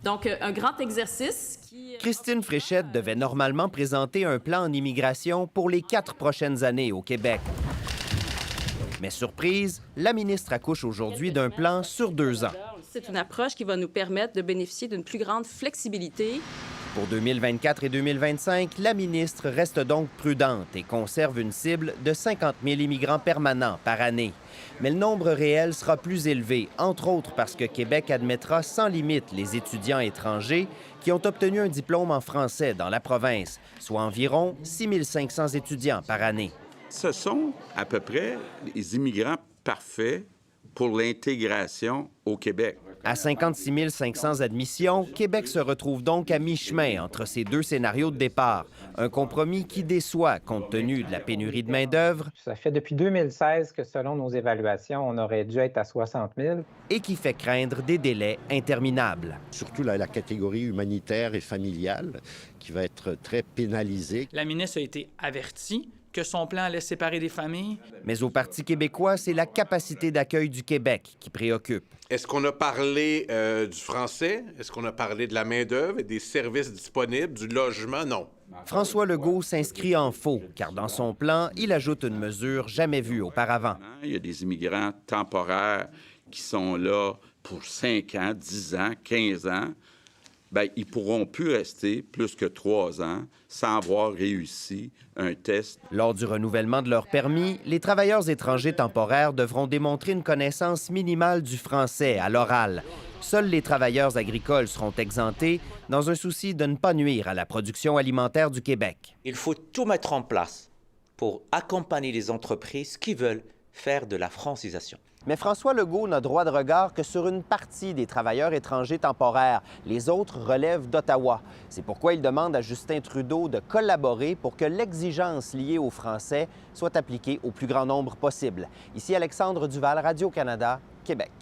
Donc, un grand exercice qui... Christine Fréchette devait normalement présenter un plan en immigration pour les 4 prochaines années au Québec. Mais surprise, la ministre accouche aujourd'hui d'un plan sur 2 ans. C'est une approche qui va nous permettre de bénéficier d'une plus grande flexibilité. Pour 2024 et 2025, la ministre reste donc prudente et conserve une cible de 50 000 immigrants permanents par année. Mais le nombre réel sera plus élevé, entre autres parce que Québec admettra sans limite les étudiants étrangers qui ont obtenu un diplôme en français dans la province, soit environ 6 500 étudiants par année. Ce sont à peu près les immigrants parfaits pour l'intégration au Québec. À 56 500 admissions, Québec se retrouve donc à mi-chemin entre ces 2 scénarios de départ. Un compromis qui déçoit compte tenu de la pénurie de main-d'œuvre. Ça fait depuis 2016 que, selon nos évaluations, on aurait dû être à 60 000. Et qui fait craindre des délais interminables. Surtout la catégorie humanitaire et familiale qui va être très pénalisée. La ministre a été avertie que son plan allait séparer des familles. Mais au Parti québécois, c'est la capacité d'accueil du Québec qui préoccupe. Est-ce qu'on a parlé du français? Est-ce qu'on a parlé de la main-d'œuvre et des services disponibles, du logement? Non. François Legault s'inscrit en faux, car dans son plan, il ajoute une mesure jamais vue auparavant. Il y a des immigrants temporaires qui sont là pour 5 ans, 10 ans, 15 ans. Bien, ils ne pourront plus rester plus que 3 ans sans avoir réussi un test. Lors du renouvellement de leur permis, les travailleurs étrangers temporaires devront démontrer une connaissance minimale du français à l'oral. Seuls les travailleurs agricoles seront exemptés dans un souci de ne pas nuire à la production alimentaire du Québec. Il faut tout mettre en place pour accompagner les entreprises qui veulent faire de la francisation. Mais François Legault n'a droit de regard que sur une partie des travailleurs étrangers temporaires. Les autres relèvent d'Ottawa. C'est pourquoi il demande à Justin Trudeau de collaborer pour que l'exigence liée aux Français soit appliquée au plus grand nombre possible. Ici Alexandre Duval, Radio-Canada, Québec.